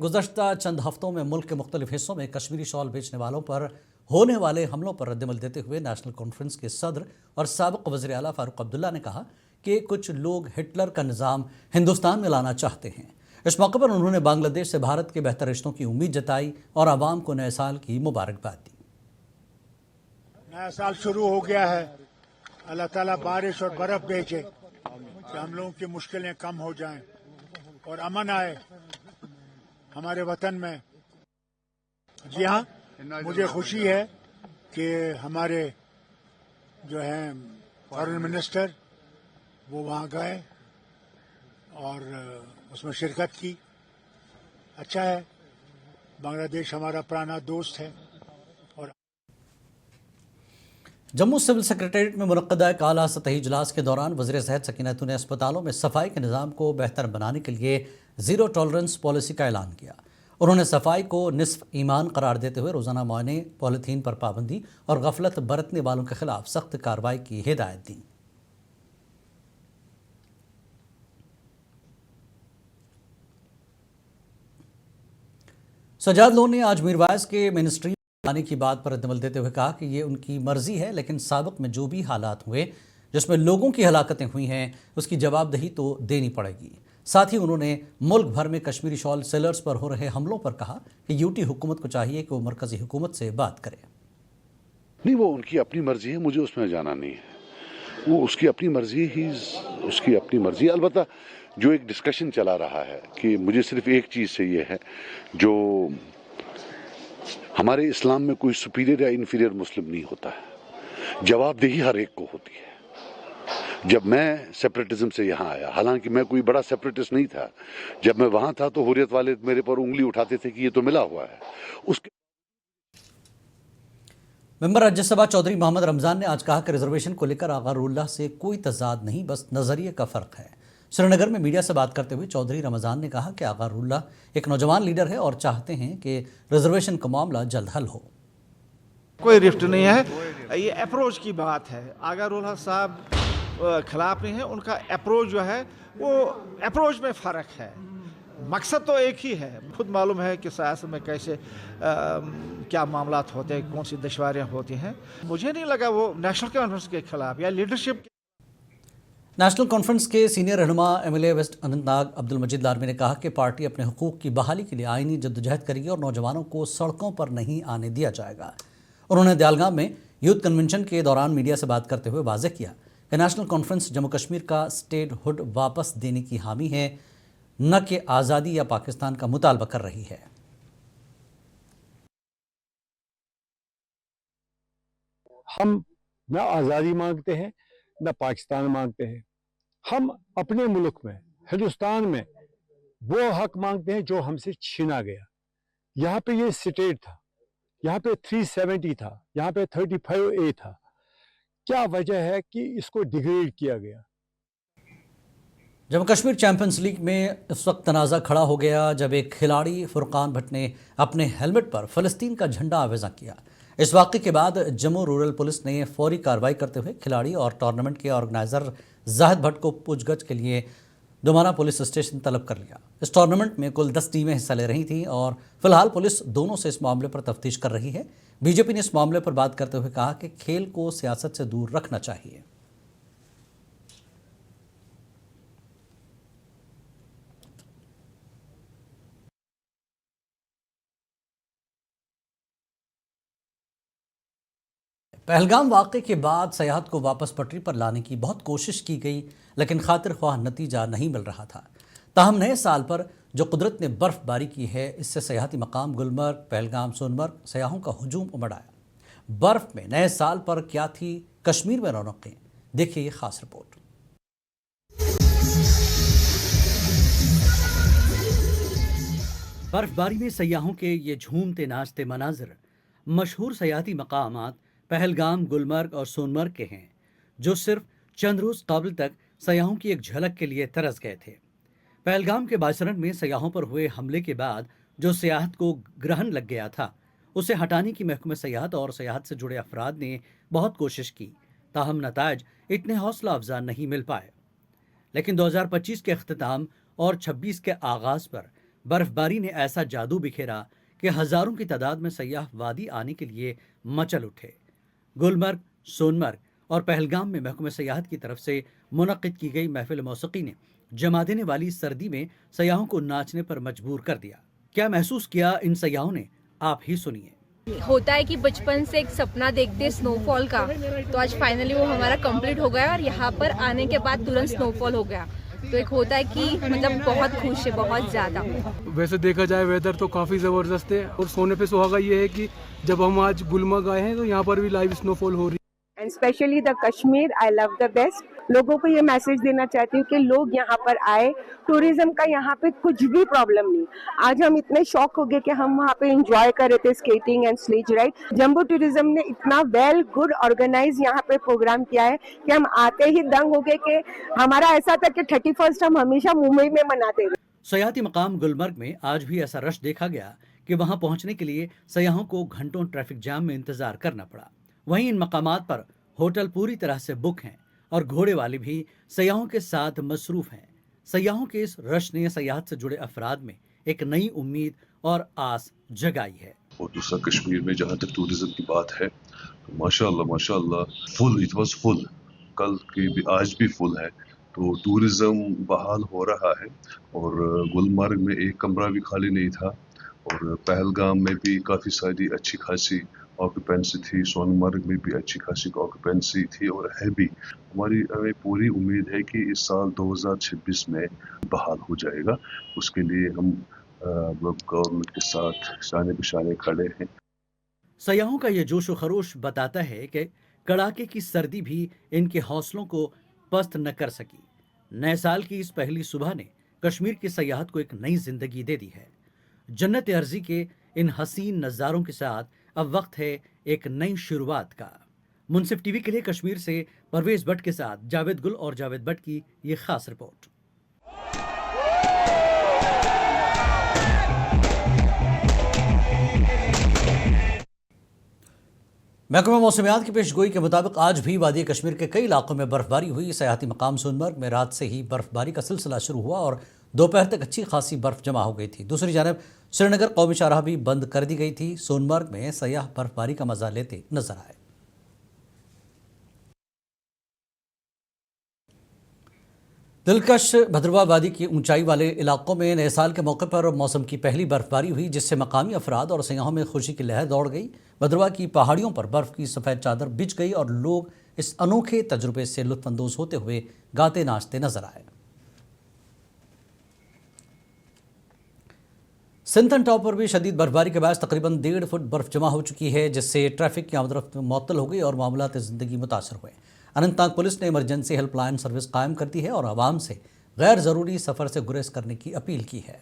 गुज़श्ता चंद हफ्तों में मुल्क के मुख्तलिफ हिस्सों में कश्मीरी शॉल बेचने वालों पर होने वाले हमलों पर रद्दमल देते हुए नेशनल कॉन्फ्रेंस के सदर और साबिक़ वज़ीर आला फ़ारूक अब्दुल्ला ने कहा कि कुछ लोग हिटलर का निज़ाम हिंदुस्तान में लाना चाहते हैं। इस मौके पर उन्होंने बांग्लादेश से भारत के बेहतर रिश्तों की उम्मीद जताई और आवाम को नए साल की मुबारकबाद दी। नया साल शुरू हो गया है, अल्लाह ताला बारिश और बर्फ भेजे कि हम लोगों की मुश्किलें कम हो जाएं और अमन आए हमारे वतन में। जी हाँ, मुझे खुशी है कि हमारे जो हैं फॉरेन मिनिस्टर वो वहाँ गए और उसमें शिरकत की। अच्छा है, बांग्लादेश हमारा पुराना दोस्त है। और जम्मू सिविल सेक्रेटेरिएट में मुनक्कदा एक आला सतही इजलास के दौरान वज़ीर सेहत सकीना ने अस्पतालों में सफाई के निज़ाम को बेहतर बनाने के लिए ज़ीरो टॉलरेंस पॉलिसी का ऐलान किया। उन्होंने सफाई को निस्फ ईमान करार देते हुए रोज़ाना मुआयने, पॉलीथीन पर पाबंदी और गफलत बरतने वालों के खिलाफ सख्त कार्रवाई की हिदायत दी। सजाद लोन ने आज मीरवाइज के मिनिस्ट्री आने की बात पर रद्दमल देते हुए कहा कि ये उनकी मर्जी है, लेकिन साबिक़ में जो भी हालात हुए जिसमें लोगों की हलाकतें हुई हैं उसकी जवाबदेही तो देनी पड़ेगी। साथ ही उन्होंने मुल्क भर में कश्मीरी शॉल सेलर्स पर हो रहे हमलों पर कहा कि यूटी हुकूमत को चाहिए कि वो मरकजी हुकूमत से बात करे। नहीं, वो उनकी अपनी मर्जी है, मुझे उसमें जाना नहीं है। वो उसकी अपनी मर्जी ही उसकी अपनी मर्जी। अलबत्ता जो एक डिस्कशन चला रहा है कि मुझे सिर्फ एक चीज़ से ये है, जो हमारे इस्लाम में कोई सुपीरियर या इन्फीरियर मुस्लिम नहीं होता है, जवाबदेही हर एक को होती है। जब मैं सेपरेटिज्म से यहाँ आया, हालांकि मैं कोई बड़ा सेपरेटिस्ट नहीं था, जब मैं वहाँ था तो हुर्रियत वाले मेरे पर उंगली उठाते थे कि ये तो मिला हुआ है। उसके मेंबर राज्यसभा चौधरी मोहम्मद रमज़ान ने आज कहा कि रिजर्वेशन को लेकर आगारुल्लाह से कोई तजाद नहीं, बस नज़रिए का फ़र्क है। श्रीनगर में मीडिया से बात करते हुए चौधरी रमज़ान ने कहा कि आगारुल्लाह एक नौजवान लीडर है और चाहते हैं कि रिजर्वेशन का मामला जल्द हल हो। कोई रिफ्ट नहीं है, ये अप्रोच की बात है। आगारुल्लाह साहब खिलाफ नहीं है, उनका अप्रोच जो है वो अप्रोच में फ़र्क है, मकसद तो एक ही है। खुद मालूम है कि सियासत में कैसे क्या मामलात होते हैं, कौन सी दुश्वारियाँ होती हैं। मुझे नहीं लगा वो नेशनल कॉन्फ्रेंस के खिलाफ या लीडरशिप। नेशनल कॉन्फ्रेंस के सीनियर रहनुमा एमएलए वेस्ट अनंतनाग अब्दुल मजीद लारमी ने कहा कि पार्टी अपने हुकूक की बहाली के लिए आईनी जद्दोजहद करेगी और नौजवानों को सड़कों पर नहीं आने दिया जाएगा। उन्होंने दयालगाम में यूथ कन्वेंशन के दौरान मीडिया से बात करते हुए वाज़ेह किया कि नेशनल कॉन्फ्रेंस जम्मू कश्मीर का स्टेट हुड वापस देने की हामी है, न कि आज़ादी या पाकिस्तान का मुतालबा कर रही है। हम न आज़ादी मांगते हैं न पाकिस्तान मांगते हैं। हम अपने मुल्क में, हिंदुस्तान में वो हक मांगते हैं जो हमसे छीना गया। यहाँ पे ये स्टेट था, यहाँ पे 370 था, यहाँ पे 35A था। क्या वजह है कि इसको डिग्रेड किया गया? जम्मू कश्मीर चैंपियंस लीग में इस वक्त तनाज़ा खड़ा हो गया जब एक खिलाड़ी फुरकान भट्ट ने अपने हेलमेट पर फ़लस्तीन का झंडा आवेज़ा किया। इस वाक़े के बाद जम्मू रूरल पुलिस ने फौरी कार्रवाई करते हुए खिलाड़ी और टूर्नामेंट के ऑर्गेनाइज़र जाहिद भट्ट को पूछगछ के लिए दोमाना पुलिस स्टेशन तलब कर लिया। इस टूर्नामेंट में कुल 10 टीमें हिस्सा ले रही थीं और फिलहाल पुलिस दोनों से इस मामले पर तफ्तीश कर रही है। बीजेपी ने इस मामले पर बात करते हुए कहा कि खेल को सियासत से दूर रखना चाहिए। पहलगाम वाक़े के बाद सयाहत को वापस पटरी पर लाने की बहुत कोशिश की गई, लेकिन खातिर ख्वाह नतीजा नहीं मिल रहा था। ताहम नए साल पर जो कुदरत ने बर्फ़बारी की है, इससे सयाहती मकाम गुलमर्ग, पहलगाम, सोनमर्ग सयाहों का हुजूम उमड़ आया। बर्फ़ में नए साल पर क्या थी कश्मीर में रौनकें, देखिए ये ख़ास रिपोर्ट। बर्फ़बारी में सयाहों के ये झूमते नाचते मनाजिर मशहूर सयाहती मकामात पहलगाम, गुलमर्ग और सोनमर्ग के हैं, जो सिर्फ चंद रोज़ कबल तक सयाहों की एक झलक के लिए तरस गए थे। पहलगाम के बासरन में सयाहों पर हुए हमले के बाद जो सियाहत को ग्रहण लग गया था, उसे हटाने की महकमे सयाहत और सयाहत से जुड़े अफराद ने बहुत कोशिश की, ताहम नतायज इतने हौसला अफजा नहीं मिल पाए। लेकिन 2025 के अख्तिताम और 26 के आगाज़ पर बर्फबारी ने ऐसा जादू बिखेरा कि हजारों की तादाद में सयाह वादी आने के लिए मचल उठे। गुलमर्ग, सोनमर्ग और पहलगाम में महकमे सयाहत की तरफ से मुनक्किद की गई महफिल मौसीकी ने जमा देने वाली सर्दी में सयाहों को नाचने पर मजबूर कर दिया। क्या महसूस किया इन सयाहों ने, आप ही सुनिए। होता है कि बचपन से एक सपना देखते स्नोफॉल का, तो आज फाइनली वो हमारा कंप्लीट हो गया और यहाँ पर आने के बाद तुरंत स्नोफॉल हो गया, तो एक होता है कि मतलब बहुत खुश है, बहुत ज़्यादा। वैसे देखा जाए वेदर तो काफ़ी ज़बरदस्त है, और सोने पे सुहागा ये है कि जब हम आज गुलमर्ग आए हैं तो यहाँ पर भी लाइव स्नोफॉल हो रही है। And specially the Kashmir, I love the best. लोगों को ये मैसेज देना चाहती हूँ कि लोग यहाँ पर आए, टूरिज्म का यहाँ पे कुछ भी प्रॉब्लम नहीं। आज हम इतने शौक हो गए कि हम वहाँ पे एंजॉय कर रहे थे skating and sledge ride. Jumbo tourism ने इतना वेल गुड ऑर्गेनाइज यहाँ पे प्रोग्राम किया है कि हम आते ही दंग हो गए कि हमारा ऐसा था कि 31 हम हमेशा मुंबई में मनाते थे। सयाहती मकाम गुलमर्ग में आज भी ऐसा रश देखा गया कि वहां पहुंचने के लिए सयाहों को घंटों ट्रैफिक जाम में इंतजार करना पड़ा। वहीं इन मकामात पर होटल पूरी तरह से बुक हैं और घोड़े वाले भी सयाहों के साथ मसरूफ हैं। सयाहों के इस रश ने सयाहत से जुड़े अफराद में एक नई उम्मीद और आस जगाई है। और दूसरा कश्मीर में जहाँ तक टूरिज्म की बात है तो माशाल्लाह फुल, इट वाज फुल, कल की भी आज भी फुल है, तो टूरिज्म बहाल हो रहा है। और गुलमर्ग में एक कमरा भी खाली नहीं था, और पहलगाम में भी काफ़ी सारी अच्छी खासी ऑक्यूपेंसी थी, सोनमर्ग में भी अच्छी खासी ऑक्यूपेंसी थी और है भी। हमें पूरी उम्मीद है कि इस साल 2026 में बहाल हो जाएगा। उसके लिए हम गवर्नमेंट के साथ शाने बिशाने खड़े हैं। सयाहों का ये जोश व खरोश बताता है कि कड़ाके की सर्दी भी इनके हौसलों को पस्त न कर सकी। नए साल की इस पहली सुबह ने कश्मीर की सयाहत को एक नई जिंदगी दे दी है। जन्नत अर्जी के इन हसीन नज़ारों के साथ अब वक्त है एक नई शुरुआत का। मुंसिफ टीवी के लिए कश्मीर से परवेज भट्ट के साथ जावेद गुल और जावेद भट्ट की ये खास रिपोर्ट। महकमा मौसमियात की पेशगोई के मुताबिक आज भी वादी कश्मीर के कई इलाकों में बर्फबारी हुई। सयाहती मकाम सोनमर्ग में रात से ही बर्फबारी का सिलसिला शुरू हुआ और दोपहर तक अच्छी खासी बर्फ जमा हो गई थी। दूसरी जानब श्रीनगर कौमी शाहराह भी बंद कर दी गई थी। सोनमर्ग में सयाह बर्फबारी का मजा लेते नजर आए। दिलकश भद्रवा वादी की ऊंचाई वाले इलाकों में नए साल के मौके पर मौसम की पहली बर्फबारी हुई, जिससे मकामी अफराद और सयाहों में खुशी की लहर दौड़ गई। भद्रवा की पहाड़ियों पर बर्फ की सफ़ेद चादर बिछ गई और लोग इस अनोखे तजुर्बे से लुत्फानंदोज होते हुए गाते नाचते नजर आए। सिंथन टॉप पर भी शदीद बर्फबारी के बाद तकरीबन 1.5 फुट बर्फ जमा हो चुकी है, जिससे ट्रैफिक की आमदरफ्त मुअत्तल हो गई और मामलात ज़िंदगी मुतासर हुए। अनंतनाग पुलिस ने इमरजेंसी हेल्पलाइन सर्विस कायम कर दी है और आवाम से गैर ज़रूरी सफ़र से गुरेज करने की अपील की है।